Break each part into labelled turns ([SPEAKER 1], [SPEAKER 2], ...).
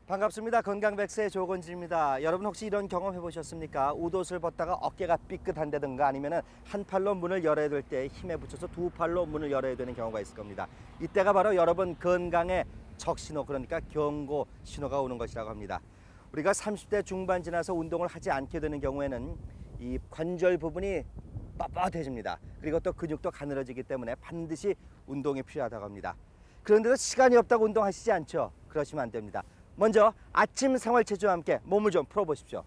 [SPEAKER 1] 반갑습니다. 건강백세 조건지입니다. 여러분 혹시 이런 경험 해보셨습니까? 웃옷을 벗다가 어깨가 삐끗한다든가 아니면 한 팔로 문을 열어야 될 때 힘에 붙여서 두 팔로 문을 열어야 되는 경우가 있을 겁니다. 이때가 바로 여러분 건강의 적신호, 그러니까 경고 신호가 오는 것이라고 합니다. 우리가 30대 중반 지나서 운동을 하지 않게 되는 경우에는 이 관절 부분이 뻣뻣해집니다. 그리고 또 근육도 가늘어지기 때문에 반드시 운동이 필요하다고 합니다. 그런데도 시간이 없다고 운동하시지 않죠? 그러시면 안 됩니다. 먼저 아침 생활체조와 함께 몸을 좀 풀어보십시오.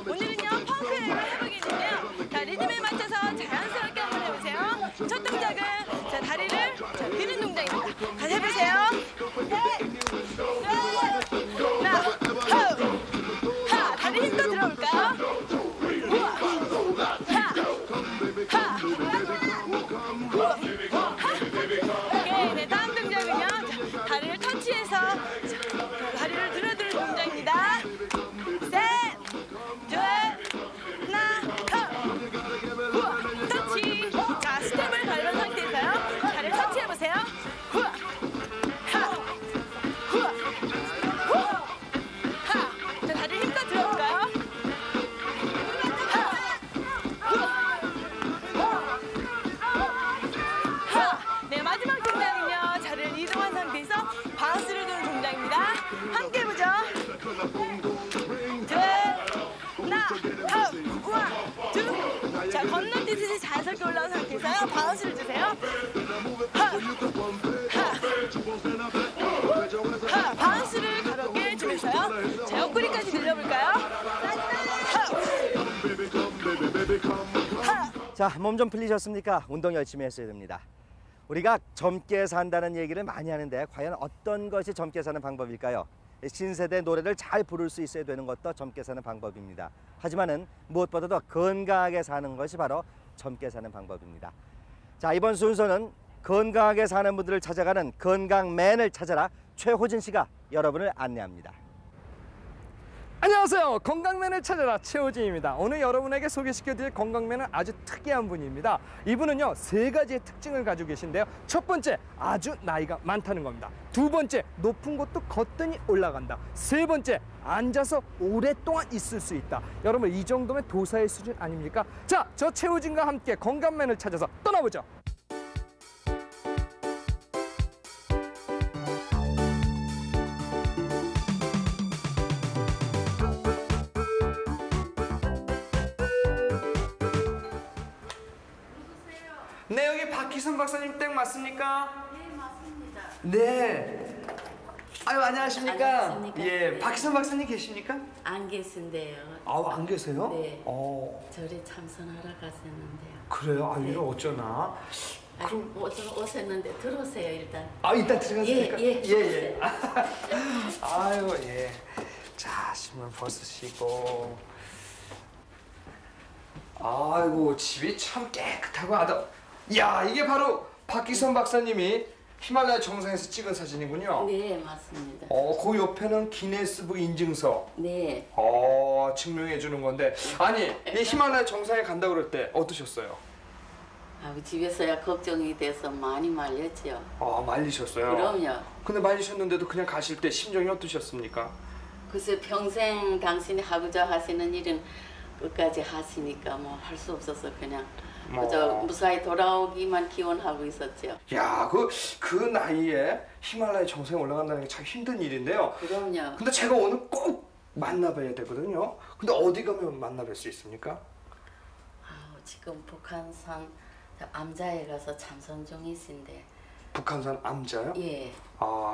[SPEAKER 2] 오늘은요 펑크를 해보겠는데요. 자, 리듬에 맞춰서 자연스럽게 한번 해보세요. 첫 동작은 자, 다리를 드는 동작입니다. 다시 해보세요. 하, 다리 힘도 들어볼까요? 오케이, 네, 다음 동작은요. 자, 다리를 터치해서 다리를 들어드는 동작입니다. 셋, 둘, 하나, 터치. 자, 스텝을 밟은 상태에서요. 다리를 터치해보세요. 자, 다리 힘껏 들어볼까요? 네, 마지막 동작은요. 자리를 이동한 상태에서 바운스를 도는 동작입니다. 함께 해보죠. 둘, 하나, 둘. 자, 건너뛰듯이 자연스럽게 올라온 상태에서요. 바운스를 주세요. 바운스를 가볍게 해주면서요. 자, 옆구리까지 늘려볼까요?
[SPEAKER 1] 자, 몸 좀 풀리셨습니까? 운동 열심히 했어야 됩니다. 우리가 젊게 산다는 얘기를 많이 하는데 과연 어떤 것이 젊게 사는 방법일까요? 신세대 노래를 잘 부를 수 있어야 되는 것도 젊게 사는 방법입니다. 하지만은 무엇보다도 건강하게 사는 것이 바로 젊게 사는 방법입니다. 자, 이번 순서는 건강하게 사는 분들을 찾아가는 건강맨을 찾아라 최호진 씨가 여러분을 안내합니다.
[SPEAKER 3] 안녕하세요. 건강맨을 찾아라 최호진입니다. 오늘 여러분에게 소개시켜드릴 건강맨은 아주 특이한 분입니다. 이분은요 3가지의 특징을 가지고 계신데요. 첫 번째, 아주 나이가 많다는 겁니다. 두 번째, 높은 곳도 거뜬히 올라간다. 세 번째, 앉아서 오랫동안 있을 수 있다. 여러분, 이 정도면 도사의 수준 아닙니까? 자, 저 최호진과 함께 건강맨을 찾아서 떠나보죠. 네, 여기 박희선 박사님 댁 맞습니까?
[SPEAKER 4] 네, 맞습니다.
[SPEAKER 3] 네. 아유, 안녕하십니까?
[SPEAKER 4] 안녕하십니까?
[SPEAKER 3] 예, 박희선 박사님 계십니까?
[SPEAKER 4] 안 계신데요.
[SPEAKER 3] 아우, 안 계세요?
[SPEAKER 4] 네.
[SPEAKER 3] 어,
[SPEAKER 4] 절에 참선하러 갔었는데요.
[SPEAKER 3] 그래요? 아,
[SPEAKER 4] 네.
[SPEAKER 3] 이거 어쩌나?
[SPEAKER 4] 그럼 오셨는데 들어오세요 일단.
[SPEAKER 3] 아, 일단 들어가도
[SPEAKER 4] 예,
[SPEAKER 3] 될까요?
[SPEAKER 4] 예,
[SPEAKER 3] 예. 아이고, 예. 자, 신문 벗으시고. 아이고, 집이 참 깨끗하고 야, 이게 바로 박기선 박사님이 히말라야 정상에서 찍은 사진이군요.
[SPEAKER 4] 네, 맞습니다.
[SPEAKER 3] 그 옆에는 기네스북 인증서.
[SPEAKER 4] 네.
[SPEAKER 3] 증명해 주는 건데. 아니, 이 히말라야 정상에 간다 그럴 때 어떠셨어요?
[SPEAKER 4] 집에서야 걱정이 돼서 많이 말렸죠.
[SPEAKER 3] 말리셨어요?
[SPEAKER 4] 그럼요.
[SPEAKER 3] 근데 말리셨는데도 그냥 가실 때 심정이 어떠셨습니까?
[SPEAKER 4] 글쎄 평생 당신이 하고자 하시는 일은 끝까지 하시니까 뭐 할 수 없어서 그냥 그저 무사히 돌아오기만 기원하고 있었죠.
[SPEAKER 3] 야, 그 나이에 히말라야 정상에 올라간다는 게 참 힘든 일인데요.
[SPEAKER 4] 그럼요.
[SPEAKER 3] 근데 제가 오늘 꼭 만나봐야 되거든요. 근데 어디 가면 만나뵐 수 있습니까?
[SPEAKER 4] 지금 북한산 암자에 가서 참선 중이신데.
[SPEAKER 3] 북한산 암자요?
[SPEAKER 4] 예.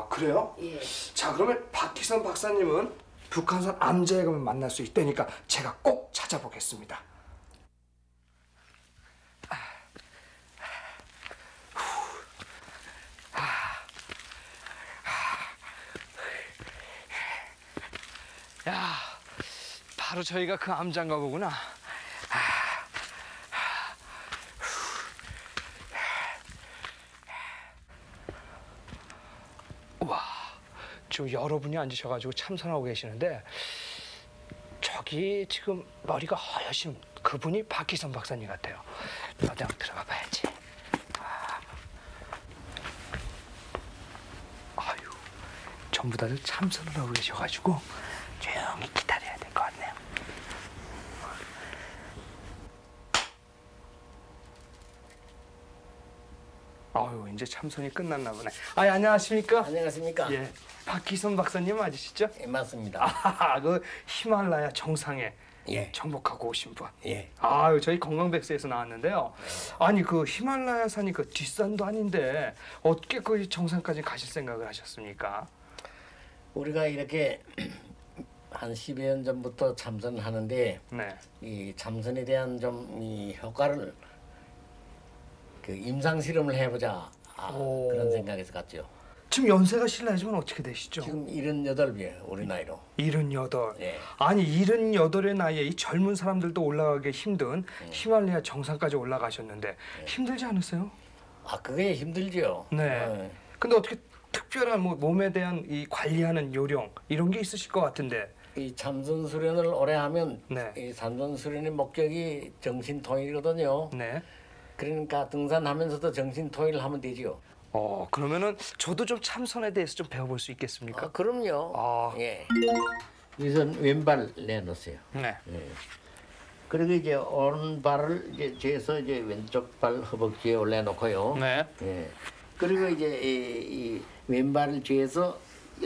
[SPEAKER 3] 그래요?
[SPEAKER 4] 예.
[SPEAKER 3] 자, 그러면 박희선 박사님은 북한산 암자에 가면 만날 수 있다니까 제가 꼭 찾아보겠습니다. 바로 저희가 그 암장가 보구나. 와, 지금 여러분이 앉으셔가지고 참선하고 계시는데 저기 지금 머리가 허여신 그분이 박희선 박사님 같아요. 어디 한번 들어가 봐야지. 아유, 전부 다들 참선을 하고 계셔가지고 조용히 기다려야 될 것 같네요. 아유, 이제 참선이 끝났나 보네. 아, 안녕하십니까?
[SPEAKER 5] 안녕하십니까?
[SPEAKER 3] 예, 박희선 박사님 맞으시죠?
[SPEAKER 5] 예, 맞습니다.
[SPEAKER 3] 아, 그 히말라야 정상에
[SPEAKER 5] 예.
[SPEAKER 3] 정복하고 오신 분.
[SPEAKER 5] 예.
[SPEAKER 3] 아유, 저희 건강백세에서 나왔는데요. 아니, 그 히말라야 산이 그 뒷산도 아닌데 어떻게 그 정상까지 가실 생각을 하셨습니까?
[SPEAKER 5] 우리가 이렇게 한 10여 년 전부터 참선을 하는데
[SPEAKER 3] 네.
[SPEAKER 5] 이 참선에 대한 좀 이 효과를 그 임상 실험을 해보자
[SPEAKER 3] 오.
[SPEAKER 5] 그런 생각에서 갔죠.
[SPEAKER 3] 지금 연세가 실례지만 어떻게 되시죠?
[SPEAKER 5] 지금 78이에요, 우리 나이로.
[SPEAKER 3] 78.
[SPEAKER 5] 예.
[SPEAKER 3] 아니, 78의 나이에 이 젊은 사람들도 올라가기 힘든 히말라야 정상까지 올라가셨는데 힘들지 않으세요?
[SPEAKER 5] 아, 그게 힘들죠.
[SPEAKER 3] 네. 근데 어떻게 특별한 뭐 몸에 대한 이 관리하는 요령 이런 게 있으실 것 같은데.
[SPEAKER 5] 이 참선 수련을 오래 하면
[SPEAKER 3] 네.
[SPEAKER 5] 이 참선 수련의 목적이 정신 통일이거든요.
[SPEAKER 3] 네.
[SPEAKER 5] 그러니까 등산하면서도 정신 통일을 하면 되지요.
[SPEAKER 3] 그러면은 저도 좀 참선에 대해서 좀 배워볼 수 있겠습니까?
[SPEAKER 5] 아, 그럼요.
[SPEAKER 3] 아.
[SPEAKER 5] 예. 우선 왼발 내놓으세요.
[SPEAKER 3] 네.
[SPEAKER 5] 예. 그리고 이제 오른발을 이제 재서 이제 왼쪽 발 허벅지에 올려놓고요.
[SPEAKER 3] 네.
[SPEAKER 5] 예. 그리고 이제 이 왼발을 재서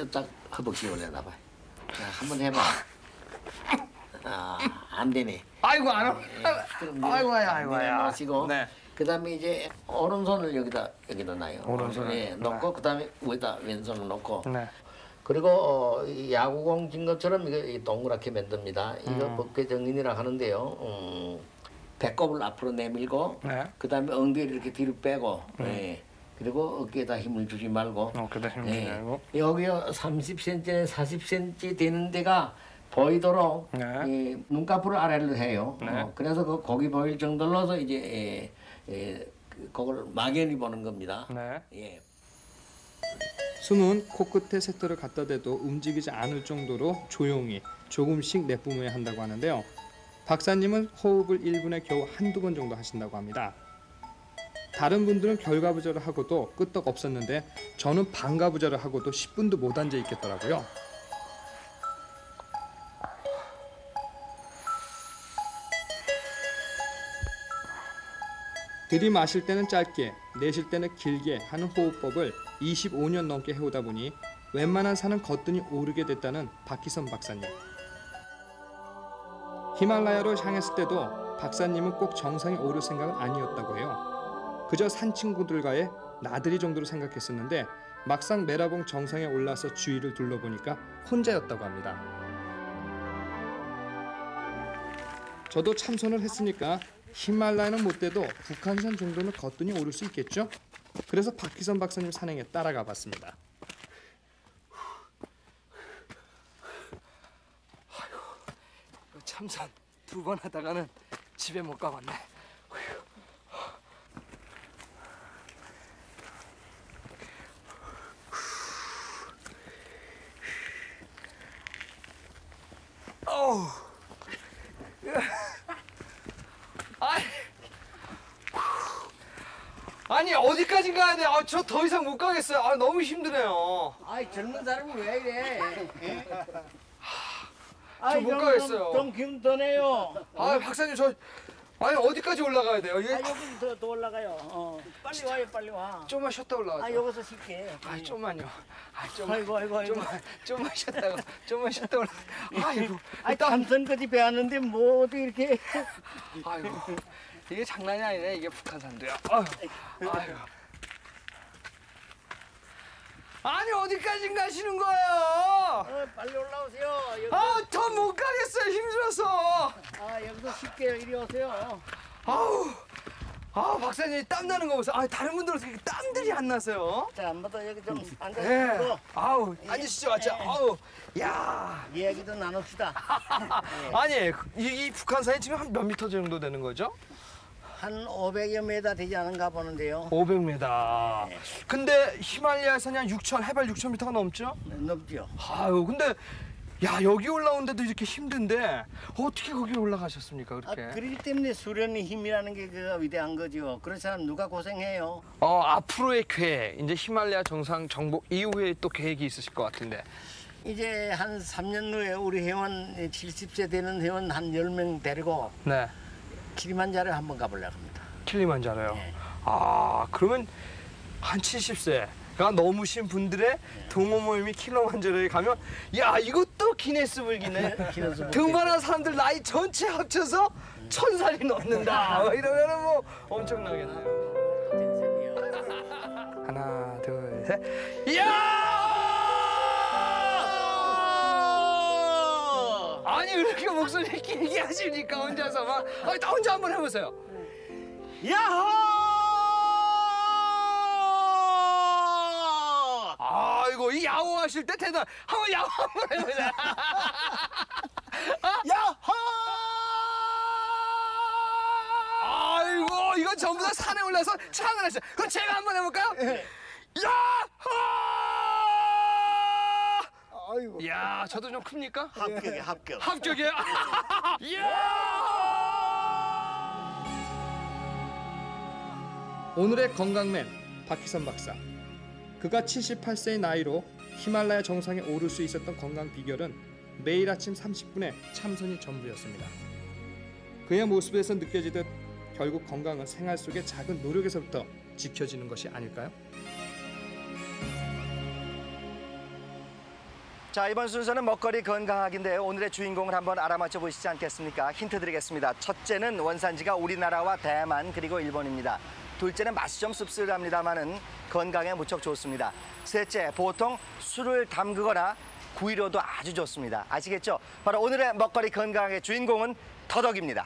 [SPEAKER 5] 딱 허벅지에 올려놔봐요. 자, 한번 해봐. 아, 안 되네.
[SPEAKER 3] 아이고, 안 와. 아이고.
[SPEAKER 5] 내려놓으시고.
[SPEAKER 3] 네.
[SPEAKER 5] 그다음에 이제 오른손을 여기다 놔요.
[SPEAKER 3] 오른손을.
[SPEAKER 5] 예, 놓고 그다음에 위에다 왼손을 놓고.
[SPEAKER 3] 네.
[SPEAKER 5] 그리고 이 야구공 진 것처럼 이거 동그랗게 만듭니다. 이거 법계 정린이라 하는데요. 배꼽을 앞으로 내밀고,
[SPEAKER 3] 네.
[SPEAKER 5] 그다음에 엉덩이를 이렇게 뒤로 빼고, 예. 그리고 어깨에다 힘을 주지 말고.
[SPEAKER 3] 어깨에다 힘을 주지 말고.
[SPEAKER 5] 여기요 30cm, 40cm 되는 데가 보이도록
[SPEAKER 3] 네.
[SPEAKER 5] 이 눈꺼풀을 아래로 해요.
[SPEAKER 3] 네.
[SPEAKER 5] 그래서 그 거기 보일 정도로서 이제 그걸 막연히 보는 겁니다.
[SPEAKER 3] 네.
[SPEAKER 5] 예.
[SPEAKER 3] 숨은 코끝에 세터를 갖다 대도 움직이지 않을 정도로 조용히 조금씩 내뿜어야 한다고 하는데요. 박사님은 호흡을 1분에 겨우 한두 번 정도 하신다고 합니다. 다른 분들은 결과부절을 하고도 끄떡 없었는데 저는 반가부절을 하고도 10분도 못 앉아 있겠더라고요. 들이마실 때는 짧게, 내쉴 때는 길게 하는 호흡법을 25년 넘게 해오다 보니 웬만한 산은 거뜬히 오르게 됐다는 박희선 박사님. 히말라야로 향했을 때도 박사님은 꼭 정상에 오를 생각은 아니었다고 해요. 그저 산 친구들과의 나들이 정도로 생각했었는데 막상 메라봉 정상에 올라서 주위를 둘러보니까 혼자였다고 합니다. 저도 참선을 했으니까 히말라야는 못 돼도 북한산 정도는 거뜬히 오를 수 있겠죠? 그래서 박희선 박사님 산행에 따라가 봤습니다. 아이고, 참선 2번 하다가는 집에 못 가겠네. 어우. 아니 어디까지 가야 돼? 저 더 이상 못 가겠어요. 너무 힘드네요.
[SPEAKER 5] 아이 젊은 사람은 왜 이래?
[SPEAKER 3] 저 못 가겠어요.
[SPEAKER 5] 좀 기운 더 내요.
[SPEAKER 3] 박사님 아니 어디까지 올라가야 돼요?
[SPEAKER 5] 여기서 더 올라가요. 빨리 와요, 빨리 와.
[SPEAKER 3] 좀만 쉬었다 올라가죠.
[SPEAKER 5] 여기서 쉽게.
[SPEAKER 3] 좀만요.
[SPEAKER 5] 아이고.
[SPEAKER 3] 좀만 쉬었다 올라. 아이고.
[SPEAKER 5] 참선까지 배웠는데 뭐 어디 이렇게?
[SPEAKER 3] 아이고. 이게 장난이 아니네. 이게 북한산도야. 아이고. 아니 어디까지 가시는 거예요?
[SPEAKER 5] 빨리 올라오세요.
[SPEAKER 3] 더 못 가겠어요. 힘들어서.
[SPEAKER 5] 여기서 쉽게 이리 오세요.
[SPEAKER 3] 아, 박사님 땀 나는 거 보세요. 아, 다른 분들은 어떻게 땀들이 안 나세요?
[SPEAKER 5] 자, 한번더 여기 좀
[SPEAKER 3] 예.
[SPEAKER 5] 앉아서
[SPEAKER 3] 아우, 앉으시죠. 앉아. 아우, 야.
[SPEAKER 5] 이야기도 나눕시다.
[SPEAKER 3] 아니, 이 북한산이 지금 한 몇 미터 정도 되는 거죠?
[SPEAKER 5] 한 500여 미터 되지 않은가 보는데요.
[SPEAKER 3] 500m. 근데 히말라야산이 한 6천, 해발 6,000m가 넘죠?
[SPEAKER 5] 넘죠.
[SPEAKER 3] 아유, 근데 야, 여기 올라오는데도 이렇게 힘든데 어떻게 거기 올라가셨습니까, 그렇게?
[SPEAKER 5] 그렇기 때문에 수련의 힘이라는 게 그 위대한 거죠. 그런 사람 누가 고생해요?
[SPEAKER 3] 앞으로의 계획, 이제 히말라야 정상 정복 이후에 또 계획이 있으실 것 같은데.
[SPEAKER 5] 이제 한 3년 후에 우리 회원 70세 되는 회원 한 10명 데리고
[SPEAKER 3] 네.
[SPEAKER 5] 키리만자로 한번 가보려고 합니다.
[SPEAKER 3] 킬리만자로요.
[SPEAKER 5] 네.
[SPEAKER 3] 아, 그러면 한 70세가 넘으신 분들의 동호 모임이 킬리만자로에 가면 야, 이것도 기네스북이네.
[SPEAKER 5] 기네스북
[SPEAKER 3] 등반한 사람들 나이 전체 합쳐서 1000살이 넘는다. 이러면은 뭐 엄청나겠네요. 하나, 둘, 셋. 이야! 아니, 왜 이렇게 목소리 길게 하십니까, 혼자서 막. 나 혼자 한번 해보세요. 야호! 아이고, 이 야호 하실 때 대단. 한번 야호 한번 해보자. 야호! 아이고, 이건 전부 다 산에 올라서 창을 하셨어요. 그럼 제가 한번 해볼까요? 야호!
[SPEAKER 5] 아이고.
[SPEAKER 3] 야, 저도 좀 큽니까?
[SPEAKER 5] 합격이야, 합격.
[SPEAKER 3] 합격이에요? 오늘의 건강맨 박희선 박사. 그가 78세의 나이로 히말라야 정상에 오를 수 있었던 건강 비결은 매일 아침 30분의 참선이 전부였습니다. 그의 모습에서 느껴지듯 결국 건강은 생활 속의 작은 노력에서부터 지켜지는 것이 아닐까요?
[SPEAKER 1] 자, 이번 순서는 먹거리 건강학인데요. 오늘의 주인공을 한번 알아맞혀 보시지 않겠습니까? 힌트 드리겠습니다. 첫째는 원산지가 우리나라와 대만 그리고 일본입니다. 둘째는 맛이 좀 씁쓸합니다만은 건강에 무척 좋습니다. 셋째, 보통 술을 담그거나 구이로도 아주 좋습니다. 아시겠죠? 바로 오늘의 먹거리 건강학의 주인공은 더덕입니다.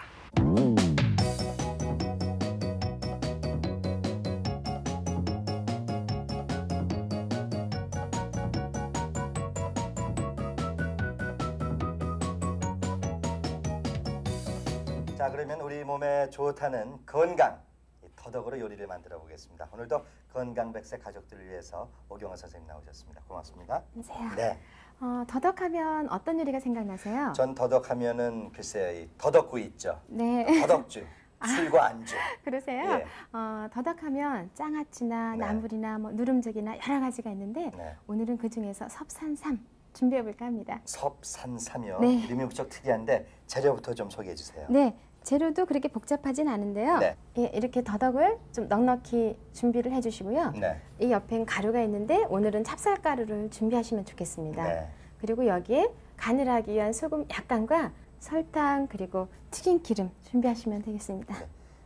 [SPEAKER 1] 자, 그러면 우리 몸에 좋다는 건강, 이 더덕으로 요리를 만들어 보겠습니다. 오늘도 건강백세 가족들을 위해서 오경화 선생님 나오셨습니다. 고맙습니다.
[SPEAKER 6] 안녕하세요.
[SPEAKER 1] 네,
[SPEAKER 6] 더덕하면 어떤 요리가 생각나세요?
[SPEAKER 1] 전 더덕하면은 글쎄 이 더덕구이 있죠.
[SPEAKER 6] 네.
[SPEAKER 1] 더덕주, 술과 안주.
[SPEAKER 6] 그러세요?
[SPEAKER 1] 예.
[SPEAKER 6] 더덕하면 장아찌나
[SPEAKER 1] 네.
[SPEAKER 6] 나물이나 뭐 누룽지기나 여러 가지가 있는데
[SPEAKER 1] 네.
[SPEAKER 6] 오늘은 그 중에서 섭산삼 준비해 볼까 합니다.
[SPEAKER 1] 섭산삼이요.
[SPEAKER 6] 네.
[SPEAKER 1] 이름이 무척 특이한데 재료부터 좀 소개해 주세요.
[SPEAKER 6] 네. 재료도 그렇게 복잡하진 않은데요.
[SPEAKER 1] 네.
[SPEAKER 6] 예, 이렇게 더덕을 좀 넉넉히 준비를 해주시고요.
[SPEAKER 1] 네.
[SPEAKER 6] 이 옆엔 가루가 있는데 오늘은 찹쌀가루를 준비하시면 좋겠습니다.
[SPEAKER 1] 네.
[SPEAKER 6] 그리고 여기에 간을 하기 위한 소금 약간과 설탕 그리고 튀긴 기름 준비하시면 되겠습니다.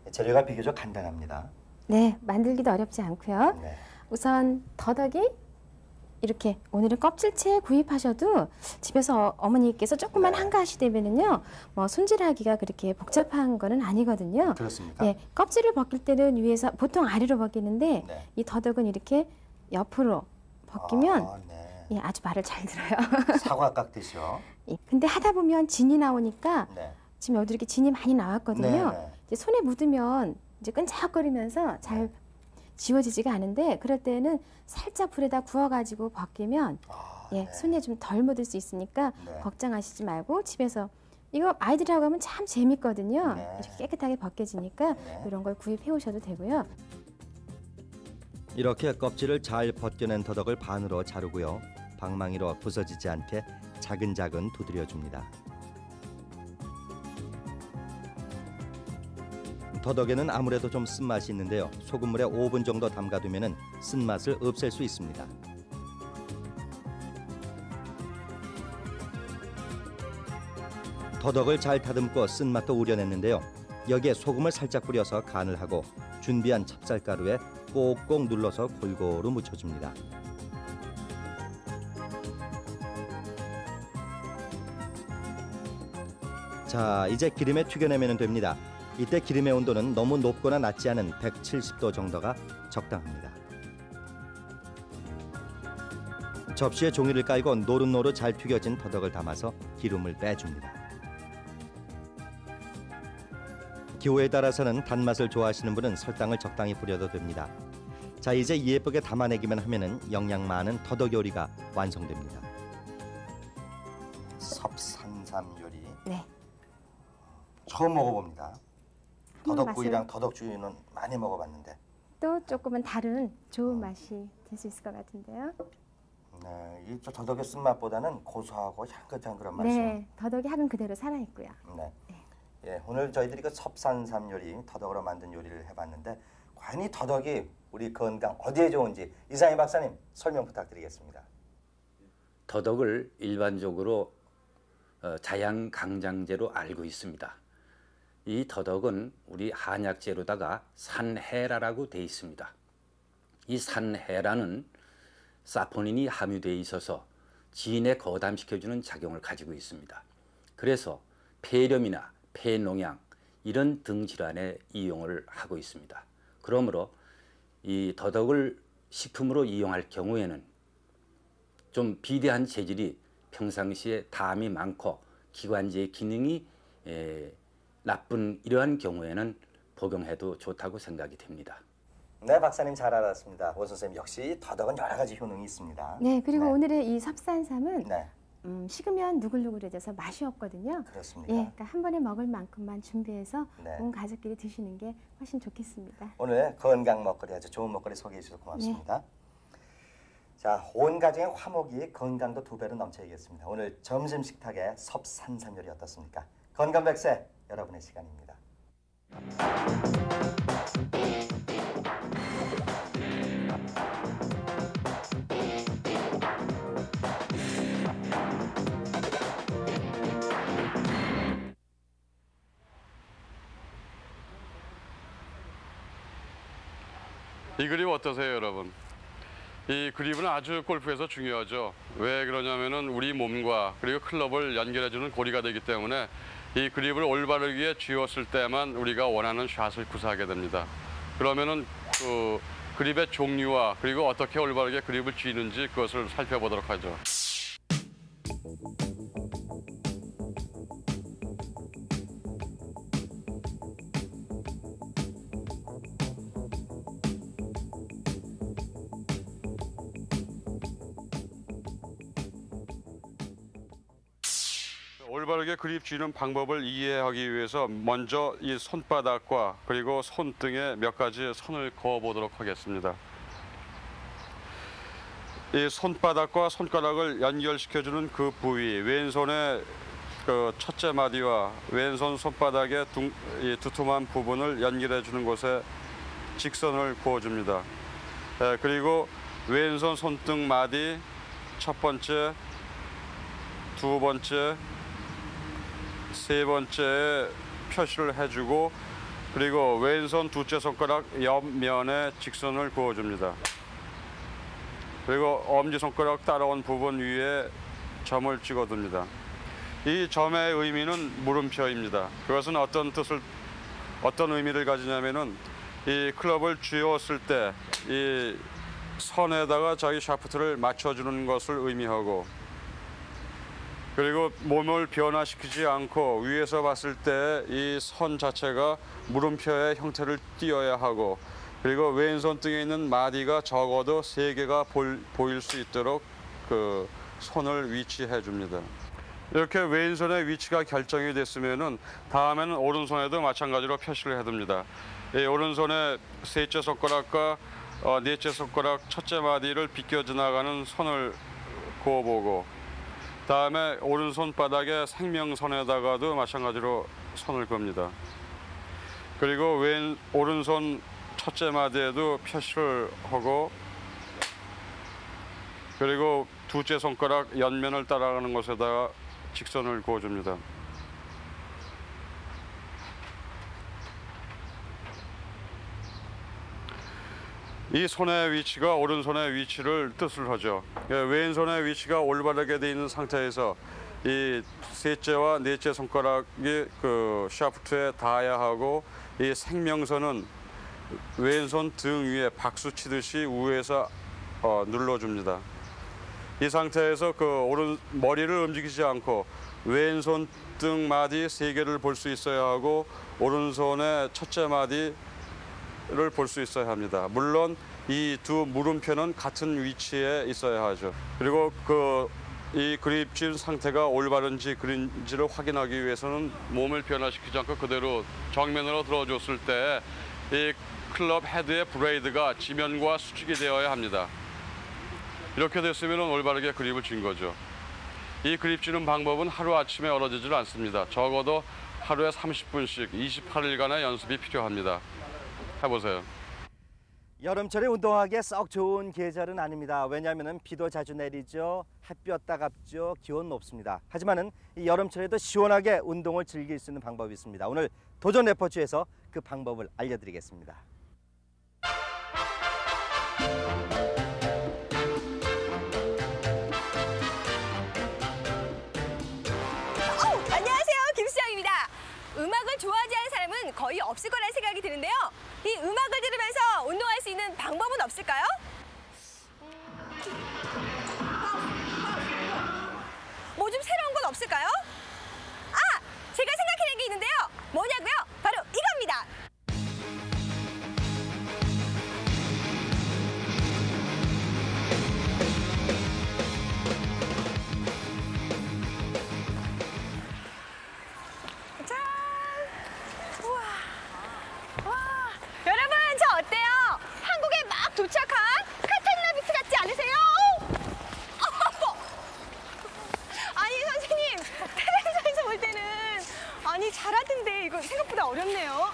[SPEAKER 1] 네. 재료가 비교적 간단합니다.
[SPEAKER 6] 네, 만들기도 어렵지 않고요.
[SPEAKER 1] 네.
[SPEAKER 6] 우선 더덕이 이렇게 오늘은 껍질째 구입하셔도 집에서 어머니께서 조금만
[SPEAKER 1] 네.
[SPEAKER 6] 한가하시되면은요, 뭐 손질하기가 그렇게 복잡한 거는 아니거든요.
[SPEAKER 1] 그렇습니까?
[SPEAKER 6] 예, 껍질을 벗길 때는 위에서 보통 아래로 벗기는데
[SPEAKER 1] 네.
[SPEAKER 6] 이 더덕은 이렇게 옆으로 벗기면
[SPEAKER 1] 아, 네.
[SPEAKER 6] 예, 아주 말을 잘 들어요.
[SPEAKER 1] 사과 깎듯이요.
[SPEAKER 6] 예, 근데 하다 보면 진이 나오니까
[SPEAKER 1] 네.
[SPEAKER 6] 지금 여기 이렇게 진이 많이 나왔거든요.
[SPEAKER 1] 네, 네.
[SPEAKER 6] 이제 손에 묻으면 이제 끈적거리면서 잘 지워지지가 않은데 그럴 때는 살짝 불에다 구워가지고 벗기면 예,
[SPEAKER 1] 네.
[SPEAKER 6] 손에 좀 덜 묻을 수 있으니까
[SPEAKER 1] 네.
[SPEAKER 6] 걱정하시지 말고 집에서 이거 아이들하고 하면 참 재밌거든요.
[SPEAKER 1] 네.
[SPEAKER 6] 이렇게 깨끗하게 벗겨지니까
[SPEAKER 1] 네.
[SPEAKER 6] 이런 걸 구입해 오셔도 되고요.
[SPEAKER 1] 이렇게 껍질을 잘 벗겨낸 더덕을 반으로 자르고요. 방망이로 부서지지 않게 차근차근 두드려 줍니다. 더덕에는 아무래도 좀 쓴맛이 있는데요. 소금물에 5분 정도 담가두면 쓴맛을 없앨 수 있습니다. 더덕을 잘 다듬고 쓴맛도 우려냈는데요. 여기에 소금을 살짝 뿌려서 간을 하고 준비한 찹쌀가루에 꼭꼭 눌러서 골고루 묻혀줍니다. 자, 이제 기름에 튀겨내면 됩니다. 이때 기름의 온도는 너무 높거나 낮지 않은 170도 정도가 적당합니다. 접시에 종이를 깔고 노릇노릇 잘 튀겨진 더덕을 담아서 기름을 빼줍니다. 기호에 따라서는 단맛을 좋아하시는 분은 설탕을 적당히 뿌려도 됩니다. 자, 이제 예쁘게 담아내기만 하면은 영양 많은 더덕 요리가 완성됩니다. 섭산삼 요리.
[SPEAKER 6] 네.
[SPEAKER 1] 처음 먹어봅니다.
[SPEAKER 6] 한번
[SPEAKER 1] 더덕구이랑 더덕주유는 많이 먹어봤는데.
[SPEAKER 6] 또 조금은 다른 좋은 맛이 될 수 있을 것 같은데요.
[SPEAKER 1] 네, 이 더덕의 쓴맛보다는 고소하고 향긋한 그런 맛이.
[SPEAKER 6] 네, 더덕이 향은 그대로 살아있고요.
[SPEAKER 1] 네. 예, 오늘 저희들이 그 섭산삼 요리, 더덕으로 만든 요리를 해봤는데 과연 이 더덕이 우리 건강 어디에 좋은지 이상희 박사님 설명 부탁드리겠습니다.
[SPEAKER 7] 더덕을 일반적으로 자양 강장제로 알고 있습니다. 이 더덕은 우리 한약재로다가 산해라라고 되어 있습니다. 이 산해라는 사포닌이 함유되어 있어서 진에 거담시켜주는 작용을 가지고 있습니다. 그래서 폐렴이나 폐농양 이런 등 질환에 이용을 하고 있습니다. 그러므로 이 더덕을 식품으로 이용할 경우에는 좀 비대한 체질이 평상시에 담이 많고 기관지의 기능이 나쁜 이러한 경우에는 복용해도 좋다고 생각이 됩니다.
[SPEAKER 1] 네, 박사님 잘 알았습니다. 오 선생님 역시 더덕은 여러 가지 효능이 있습니다.
[SPEAKER 6] 네, 그리고
[SPEAKER 1] 네.
[SPEAKER 6] 오늘의 이 섭산삼은
[SPEAKER 1] 네,
[SPEAKER 6] 식으면 누글누글해져서 맛이 없거든요.
[SPEAKER 1] 그렇습니다.
[SPEAKER 6] 예, 그러니까 한 번에 먹을 만큼만 준비해서
[SPEAKER 1] 네.
[SPEAKER 6] 온 가족끼리 드시는 게 훨씬 좋겠습니다.
[SPEAKER 1] 오늘 건강 먹거리 아주 좋은 먹거리 소개해 주셔서 고맙습니다. 자, 온 가정의 화목이 건강도 2배로 넘쳐야겠습니다. 오늘 점심 식탁에 섭산삼 요리 어떻습니까? 건강 100세 여러분의 시간입니다.
[SPEAKER 8] 이 그립 어떠세요, 여러분? 이 그립은 아주 골프에서 중요하죠. 왜 그러냐면은 우리 몸과 그리고 클럽을 연결해주는 고리가 되기 때문에 이 그립을 올바르게 쥐었을 때만 우리가 원하는 샷을 구사하게 됩니다. 그러면은 그 그립의 종류와 그리고 어떻게 올바르게 그립을 쥐는지 그것을 살펴보도록 하죠. 올바르게 그립 쥐는 방법을 이해하기 위해서 먼저 이 손바닥과 그리고 손등에 몇 가지 선을 그어 보도록 하겠습니다. 이 손바닥과 손가락을 연결시켜주는 그 부위, 왼손의 그 첫째 마디와 왼손 손바닥의 이 두툼한 부분을 연결해주는 곳에 직선을 그어줍니다. 그리고 왼손 손등 마디 첫 번째, 두 번째, 세 번째에 표시를 해주고 그리고 왼손 둘째 손가락 옆면에 직선을 그어줍니다. 그리고 엄지손가락 따라온 부분 위에 점을 찍어둡니다. 이 점의 의미는 물음표입니다. 그것은 어떤 의미를 가지냐면은 이 클럽을 쥐었을 때 이 선에다가 자기 샤프트를 맞춰주는 것을 의미하고 그리고 몸을 변화시키지 않고 위에서 봤을 때 이 선 자체가 물음표의 형태를 띄어야 하고 그리고 왼손 등에 있는 마디가 적어도 3개가 보일 수 있도록 그 손을 위치해 줍니다. 이렇게 왼손의 위치가 결정이 됐으면은 다음에는 오른손에도 마찬가지로 표시를 해둡니다. 이 오른손의 셋째 손가락과 넷째 손가락 첫째 마디를 비껴 지나가는 선을 그어보고 다음에 오른손 바닥에 생명선에다가도 마찬가지로 선을 그읍니다. 그리고 오른손 첫째 마디에도 표시를 하고 그리고 둘째 손가락 옆면을 따라가는 곳에다가 직선을 그어줍니다. 이 손의 위치가 오른손의 위치를 뜻을 하죠. 왼손의 위치가 올바르게 되어 있는 상태에서 이 셋째와 넷째 손가락이 그 샤프트에 닿아야 하고 이 생명선은 왼손 등 위에 박수 치듯이 우에서 눌러줍니다. 이 상태에서 그 오른 머리를 움직이지 않고 왼손 등 마디 3개를 볼 수 있어야 하고 오른손의 첫째 마디를 볼 수 있어야 합니다. 물론 이 두 물음표는 같은 위치에 있어야 하죠. 그리고 이 그립진 상태가 올바른지 그린지를 확인하기 위해서는 몸을 변화시키지 않고 그대로 정면으로 들어줬을 때 이 클럽 헤드의 브레이드가 지면과 수직이 되어야 합니다. 이렇게 됐으면 올바르게 그립을 쥔 거죠. 이 그립 쥐는 방법은 하루아침에 얻어지질 않습니다. 적어도 하루에 30분씩 28일간의 연습이 필요합니다. 해보세요.
[SPEAKER 1] 여름철에 운동하기에 썩 좋은 계절은 아닙니다. 왜냐하면 비도 자주 내리죠. 햇볕 따갑죠. 기온 높습니다. 하지만은 이 여름철에도 시원하게 운동을 즐길 수 있는 방법이 있습니다. 오늘 도전 레포츠에서 그 방법을 알려드리겠습니다.
[SPEAKER 2] 안녕하세요, 김수정입니다. 음악을 좋아하지 않는 사람은 거의 없을 거란 생각이 드는데요. 이 음악을 들으면서 운동할 수 있는 방법은 없을까요? 뭐 좀 새로운 건 없을까요? 아! 제가 생각해낸 게 있는데요. 뭐냐고요? 바로 이겁니다. 짠! 우와! 와! 여러분, 저 어때요? 한국에 막 도착한 카탈리나 비트 같지 않으세요? 아니, 선생님, 텔레비전에서 볼 때는 아니 잘하던데 이거 생각보다 어렵네요.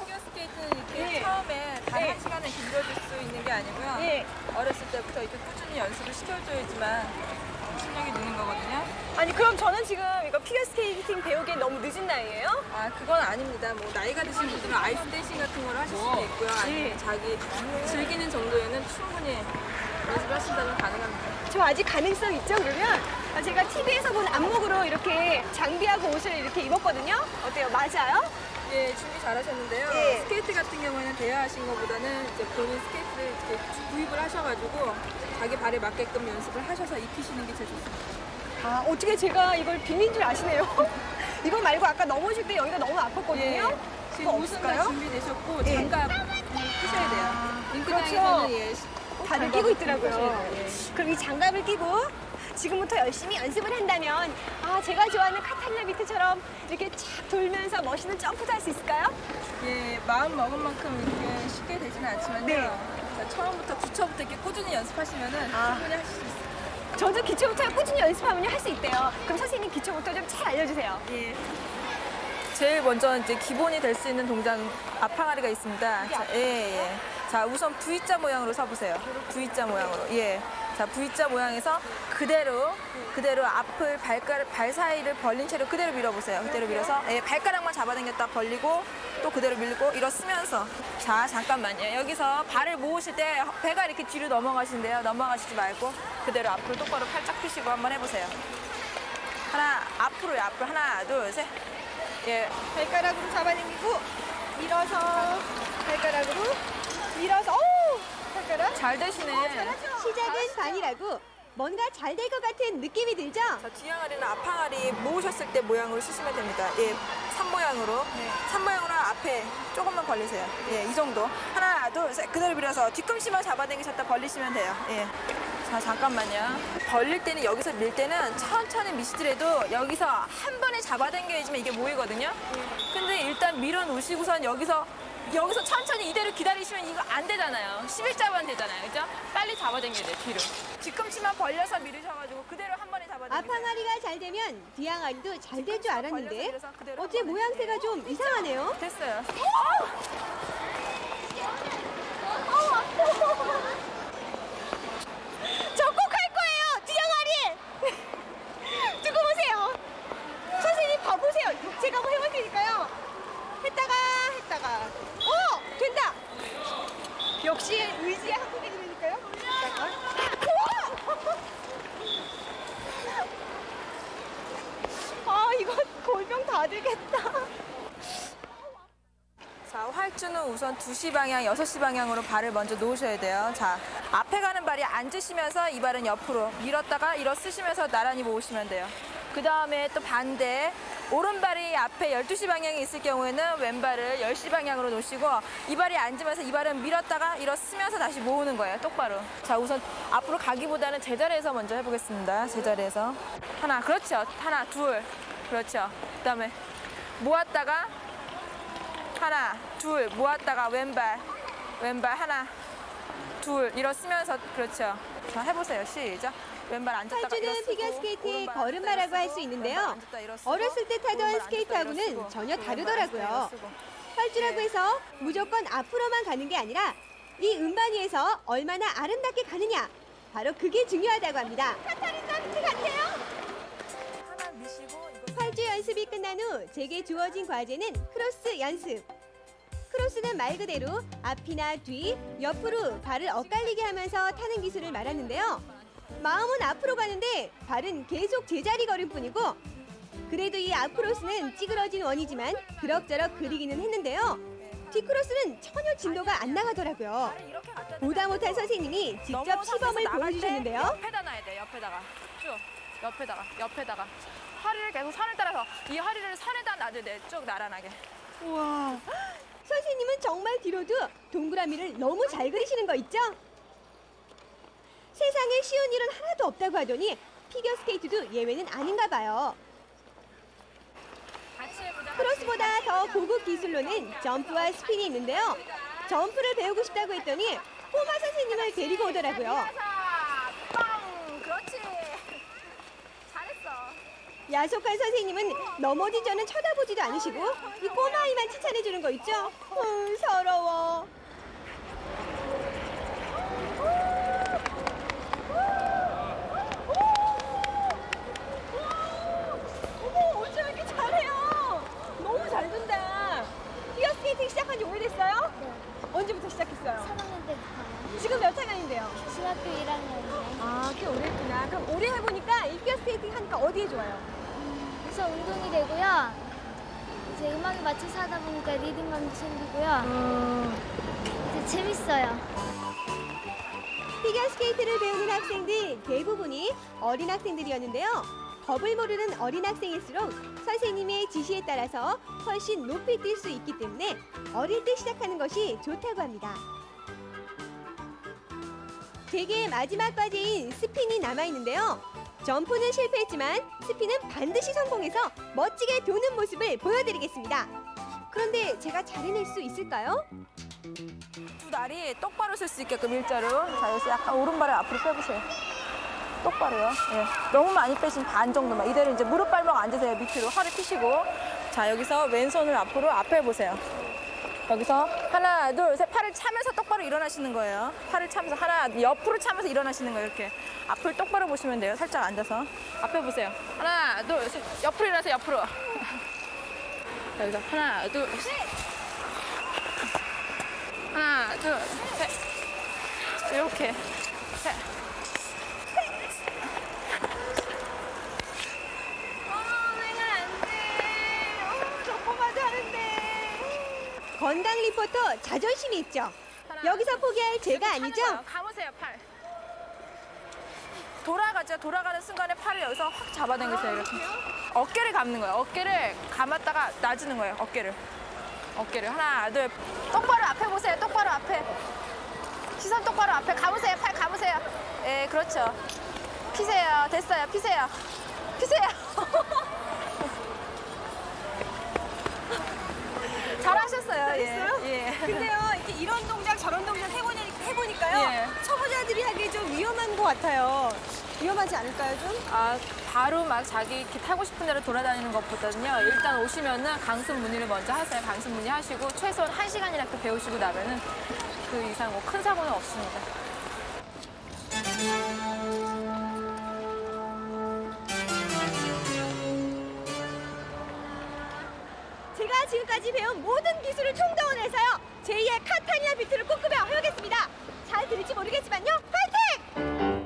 [SPEAKER 9] 피겨스케이트는 이렇게
[SPEAKER 2] 예.
[SPEAKER 9] 처음에 단
[SPEAKER 2] 예.
[SPEAKER 9] 한 시간에 길러줄 수 있는 게 아니고요.
[SPEAKER 2] 예.
[SPEAKER 9] 어렸을 때부터 이렇게 꾸준히 연습을 시켜줘야지만 실력이 느는 거거든요.
[SPEAKER 2] 아니 그럼 저는 지금 이거 피겨스케이팅 배우기엔 너무 늦은 나이예요?
[SPEAKER 9] 아, 그건 아닙니다. 뭐 나이가 드신 분들은 아이스 댄싱 같은 걸 하실 수도 있고요. 아니면
[SPEAKER 2] 예.
[SPEAKER 9] 자기 즐기는 정도에는 충분히 연습을 하신다면 가능합니다.
[SPEAKER 2] 저 아직 가능성 있죠 그러면? 제가 TV에서 본 안목으로 이렇게 장비하고 옷을 이렇게 입었거든요. 어때요? 맞아요?
[SPEAKER 9] 예, 준비 잘하셨는데요.
[SPEAKER 2] 예.
[SPEAKER 9] 스케이트 같은 경우에는 대여하신 것보다는 이제 본인 스케이트를 이렇게 구입을 하셔가지고 자기 발에 맞게끔 연습을 하셔서 입히시는 게 제일 좋습니다.
[SPEAKER 2] 아 어떻게 제가 이걸 빌린 줄 아시네요? 이거 말고 아까 넘어질 때 여기가 너무 아팠거든요.
[SPEAKER 9] 예. 지금
[SPEAKER 2] 그거
[SPEAKER 9] 옷은 다
[SPEAKER 2] 없을까요?
[SPEAKER 9] 준비되셨고
[SPEAKER 2] 예.
[SPEAKER 9] 장갑 끼셔야 돼요. 링크장에서는 예, 꼭
[SPEAKER 2] 다들
[SPEAKER 9] 장갑을
[SPEAKER 2] 끼고 있더라고요.
[SPEAKER 9] 끼셔야 돼요.
[SPEAKER 2] 그럼 이 장갑을 끼고 지금부터 열심히 연습을 한다면 아 제가 좋아하는 카탈리나 비트처럼 이렇게 쫙 돌면서 멋있는 점프도 할 수 있을까요?
[SPEAKER 9] 예, 마음 먹은 만큼 이렇게 쉽게 되지는 않지만요.
[SPEAKER 2] 네.
[SPEAKER 9] 자, 처음부터 기초부터 이렇게 꾸준히 연습하시면은 충분히 하실 수 있어요.
[SPEAKER 2] 저도 기초부터 꾸준히 연습하면 할 수 있대요. 그럼 선생님 기초부터 좀 잘 알려주세요.
[SPEAKER 9] 예. 제일 먼저 이제 기본이 될 수 있는 동작은 앞항아리가 있습니다. 자, 예. 자, 우선 V자 모양으로 서보세요. V자 모양으로. 예. 자, V자 모양에서 그대로 앞을 발 사이를 벌린 채로 그대로 밀어보세요. 그대로 밀어서 예, 발가락만 잡아당겼다 벌리고 또 그대로 밀고 일어서면서 자, 잠깐만요. 여기서 발을 모으실 때 배가 이렇게 뒤로 넘어가시는데요. 넘어가시지 말고 그대로 앞으로 똑바로 팔짝 펴시고 한번 해보세요. 앞으로요. 앞으로 하나, 둘, 셋. 예.
[SPEAKER 2] 발가락으로 잡아당기고 밀어서 발가락으로 밀어서 오! 발가락
[SPEAKER 9] 잘 되시네.
[SPEAKER 2] 시작은 반이라고 뭔가 잘 될 것 같은 느낌이 들죠?
[SPEAKER 9] 자, 뒤항아리는 앞항아리 모으셨을 때 모양으로 쓰시면 됩니다. 예, 산 모양으로. 산 모양으로 앞에 조금만 벌리세요. 예, 이 정도. 하나, 둘, 셋. 그대로 밀어서 뒤꿈치만 잡아당기셨다 벌리시면 돼요. 예. 자, 잠깐만요. 벌릴 때는 여기서 밀 때는 천천히 미시더라도 여기서 한 번에 잡아당겨야지만 이게 모이거든요. 근데 일단 밀어 놓으시고선 여기서 천천히 이대로 기다리시면 이거 안 되잖아요. 11자만 되잖아요. 그죠? 빨리 잡아당겨야 돼요, 뒤로. 뒤꿈치만 벌려서 밀으셔가지고 그대로 한 번에 잡아당겨요.
[SPEAKER 2] 앞항아리가 잘 되면 뒤항아리도 잘 될 줄 알았는데
[SPEAKER 9] 벌려서 그대로
[SPEAKER 2] 어째
[SPEAKER 9] 한 번에.
[SPEAKER 2] 모양새가 좀 이상하네요.
[SPEAKER 9] 됐어요.
[SPEAKER 2] 저 꼭 할 거예요, 뒤항아리! 두고 보세요. 선생님 봐보세요. 제가 한번 해볼 테니까요. 했다가 오! 된다! 역시 의지의 한국인이니까요. 우와!
[SPEAKER 6] 골병 다 들겠다.
[SPEAKER 9] 자, 활주는 우선 2시 방향, 6시 방향으로 발을 먼저 놓으셔야 돼요. 자, 앞에 가는 발이 앉으시면서 이 발은 옆으로 밀었다가 일어서시면서 나란히 모으시면 돼요. 그 다음에 또 반대, 오른발이 앞에 12시 방향에 있을 경우에는 왼발을 10시 방향으로 놓으시고 이 발이 앉으면서 이 발은 밀었다가 일어서면서 다시 모으는 거예요, 똑바로. 자, 우선 앞으로 가기보다는 제자리에서 먼저 해보겠습니다. 제자리에서. 하나, 그렇죠. 하나, 둘, 그렇죠. 그 다음에 모았다가 하나, 둘, 모았다가 왼발 하나, 둘, 일어서면서, 그렇죠. 자, 해보세요. 시작. 왼발 앉았다가
[SPEAKER 10] 활주는
[SPEAKER 9] 일어서고,
[SPEAKER 10] 피겨스케이트의
[SPEAKER 9] 오른발
[SPEAKER 10] 걸음마라고
[SPEAKER 9] 앉았다
[SPEAKER 10] 할 수 있는데요.
[SPEAKER 9] 왼발 앉았다 일어서고,
[SPEAKER 10] 어렸을 때 타던
[SPEAKER 9] 오른발
[SPEAKER 10] 스케이트하고는
[SPEAKER 9] 앉았다 일어서고,
[SPEAKER 10] 전혀
[SPEAKER 9] 왼발
[SPEAKER 10] 다르더라고요.
[SPEAKER 9] 앉았다 일어서고.
[SPEAKER 10] 활주라고
[SPEAKER 9] 네.
[SPEAKER 10] 해서 무조건 앞으로만 가는 게 아니라 이 음반 위에서 얼마나 아름답게 가느냐, 바로 그게 중요하다고 합니다. 카타린 다트 같아요.
[SPEAKER 9] 하나 미시고 이거
[SPEAKER 10] 활주 연습이 끝난 후 제게 주어진 과제는 크로스 연습. 크로스는 말 그대로 앞이나 뒤, 옆으로 발을 엇갈리게 하면서 타는 기술을 말하는데요. 마음은 앞으로 가는데 발은 계속 제자리 걸음뿐이고, 그래도 이 앞크로스는 찌그러진 원이지만 그럭저럭 그리기는 했는데요. 뒷크로스는 전혀 진도가 안 나가더라고요.
[SPEAKER 9] 발을 이렇게 갖다
[SPEAKER 10] 보다 못한 선생님이 직접
[SPEAKER 9] 넘어져서
[SPEAKER 10] 시범을
[SPEAKER 9] 나갈 때
[SPEAKER 10] 보여주셨는데요.
[SPEAKER 9] 옆에다 놔야 돼. 옆에다가 쭉 옆에다가 허리를 계속 산을 따라서 이 허리를 산에다 놔줘야 돼. 쭉 나란하게.
[SPEAKER 10] 우와, 선생님은 정말 뒤로도 동그라미를 너무 잘 그리시는 거 있죠? 세상에 쉬운 일은 하나도 없다고 하더니 피겨스케이트도 예외는 아닌가 봐요.
[SPEAKER 9] 같이 해보자.
[SPEAKER 10] 크로스보다 더 고급 기술로는 점프와 스핀이 있는데요. 점프를 배우고 싶다고 했더니 꼬마 선생님을 데리고 오더라고요.
[SPEAKER 9] 빵! 그렇지. 잘했어.
[SPEAKER 10] 야속한 선생님은 넘어진 저는 쳐다보지도 않으시고 이 꼬마아이만 칭찬해주는 거 있죠? 서러워. 어머, 어쩜 이렇게 잘해요? 너무 잘 된다. 피겨스케이팅 시작한 지 오래됐어요?
[SPEAKER 11] 네.
[SPEAKER 10] 언제부터 시작했어요?
[SPEAKER 11] 3학년 때부터요.
[SPEAKER 10] 지금 몇 학년인데요?
[SPEAKER 11] 중학교 1학년이요.
[SPEAKER 10] 아, 꽤 오래 했구나. 그럼 오래 해보니까 이 피겨스케이팅 하니까 어디에 좋아요?
[SPEAKER 11] 우선 운동이 되고요. 이제 음악에 맞춰서 하다 보니까 리듬감도 생기고요. 이제 재밌어요.
[SPEAKER 10] 피겨스케이트를 배우는 학생들 대부분이 어린 학생들이었는데요. 법을 모르는 어린 학생일수록 선생님의 지시에 따라서 훨씬 높이 뛸 수 있기 때문에 어릴 때 시작하는 것이 좋다고 합니다. 제게 마지막 과제인 스핀이 남아있는데요. 점프는 실패했지만 스핀은 반드시 성공해서 멋지게 도는 모습을 보여드리겠습니다. 그런데 제가 잘 해낼 수 있을까요?
[SPEAKER 9] 두 다리 똑바로 설 수 있게끔 일자로. 자, 여기서 약간 오른발을 앞으로 빼보세요. 똑바로요. 예. 너무 많이 빼시면 반 정도만. 이대로 이제 무릎 발목 앉으세요. 밑으로 허리 펴시고. 자, 여기서 왼손을 앞으로 앞에 보세요. 여기서 하나, 둘, 셋. 팔을 차면서 똑바로 일어나시는 거예요. 팔을 차면서 하나, 옆으로 차면서 일어나시는 거예요. 이렇게. 앞을 똑바로 보시면 돼요. 살짝 앉아서. 앞에 보세요. 하나, 둘, 셋. 옆으로 일어나세요. 옆으로. 여기서 하나, 둘, 셋. 하나, 둘, 셋. 이렇게. 셋.
[SPEAKER 10] 건강 리포터 자존심이 있죠. 여기서 포기할 제가 아니죠?
[SPEAKER 9] 감으세요, 팔. 돌아가죠. 돌아가는 순간에 팔을 여기서 확 잡아당기세요. 이렇게. 어깨를 감는 거예요. 어깨를 감았다가 놔주는 거예요. 어깨를. 하나, 둘. 똑바로 앞에 보세요. 똑바로 앞에. 시선 똑바로 앞에. 감으세요. 팔 감으세요. 예, 그렇죠. 피세요. 됐어요. 피세요. 잘하셨어요.
[SPEAKER 10] 잘했어요?
[SPEAKER 9] 예.
[SPEAKER 10] 근데요, 이렇게 이런 동작 저런 동작 해보니까요.
[SPEAKER 9] 예.
[SPEAKER 10] 초보자들이 하기 좀 위험한 것 같아요. 위험하지 않을까요, 좀?
[SPEAKER 9] 아, 바로 막 자기 이렇게 타고 싶은 대로 돌아다니는 것보다는요. 일단 오시면은 강습 문의를 먼저 하세요. 강습 문의 하시고 최소한 1시간이나 배우시고 나면은 그 이상 뭐 큰 사고는 없습니다.
[SPEAKER 10] 제가 지금까지 배운 모든 기술을 총동원해서요. 제2의 카타니아 비트를 꿈꾸며 해보겠습니다. 잘 들릴지 모르겠지만요. 파이팅!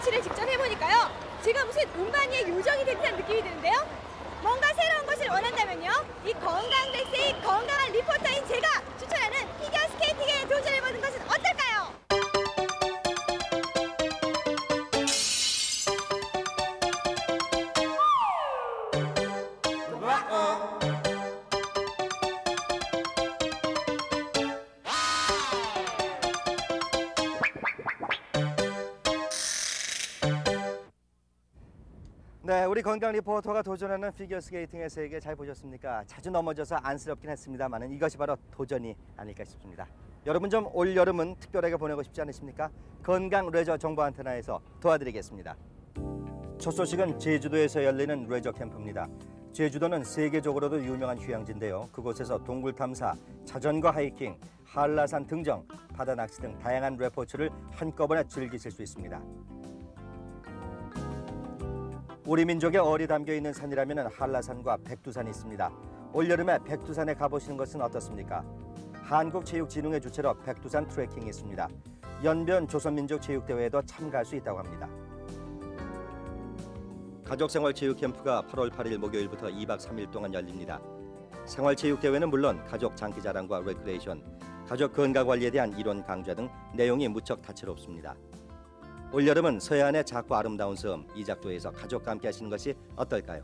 [SPEAKER 10] 리서치를 직접 해보니까요. 제가 무슨 음반위의 요정이 된 듯한 느낌이 드는데요. 뭔가 새로운 것을 원한다면요. 이 건강백세의 건강한 리포터인 제가 추천하는 피겨스케이팅에 도전해보는 것은 어떨까요?
[SPEAKER 1] 네, 우리 건강 리포터가 도전하는 피겨스케이팅의 세계 잘 보셨습니까? 자주 넘어져서 안쓰럽긴 했습니다만 이것이 바로 도전이 아닐까 싶습니다. 여러분 좀 올 여름은 특별하게 보내고 싶지 않으십니까? 건강 레저 정보 안테나에서 도와드리겠습니다. 첫 소식은 제주도에서 열리는 레저 캠프입니다. 제주도는 세계적으로도 유명한 휴양지인데요. 그곳에서 동굴 탐사, 자전거 하이킹, 한라산 등정, 바다 낚시 등 다양한 레포츠를 한꺼번에 즐기실 수 있습니다. 우리 민족의 얼이 담겨있는 산이라면 한라산과 백두산이 있습니다. 올여름에 백두산에 가보시는 것은 어떻습니까? 한국체육진흥회 주최로 백두산 트레킹이 있습니다. 연변 조선민족체육대회에도 참가할 수 있다고 합니다. 가족생활체육캠프가 8월 8일 목요일부터 2박 3일 동안 열립니다. 생활체육대회는 물론 가족 장기자랑과 레크레이션, 가족 건강관리에 대한 이론 강좌 등 내용이 무척 다채롭습니다. 올여름은 서해안의 작고 아름다운 섬 이작도에서 가족과 함께 하시는 것이 어떨까요?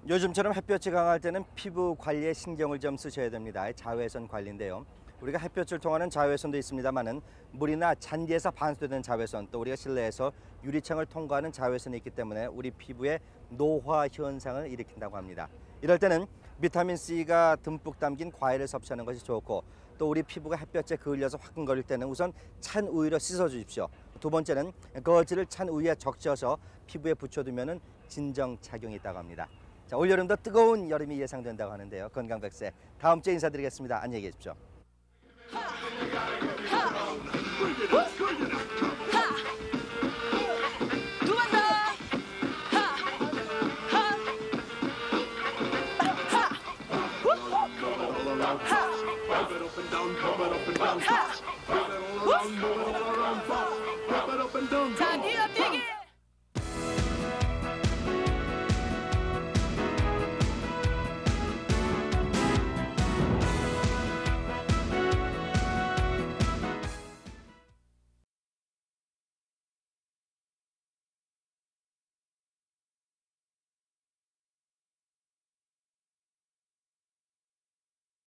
[SPEAKER 1] 요즘처럼 햇볕이 강할 때는 피부 관리에 신경을 좀 쓰셔야 됩니다. 자외선 관리인데요. 우리가 햇볕을 통하는 자외선도 있습니다만은 물이나 잔디에서 반수되는 자외선, 또 우리가 실내에서 유리창을 통과하는 자외선이 있기 때문에 우리 피부에 노화 현상을 일으킨다고 합니다. 이럴 때는 비타민 C가 듬뿍 담긴 과일을 섭취하는 것이 좋고, 또 우리 피부가 햇볕에 그을려서 화끈거릴 때는 우선 찬 우유로 씻어 주십시오. 두 번째는 거즈를 찬 우유에 적셔서 피부에 붙여두면 진정작용이 있다고 합니다. 자, 올여름도 뜨거운 여름이 예상된다고 하는데요. 건강백세 다음 주에 인사드리겠습니다. 안녕히 계십시오.
[SPEAKER 2] 두 번 더. 자,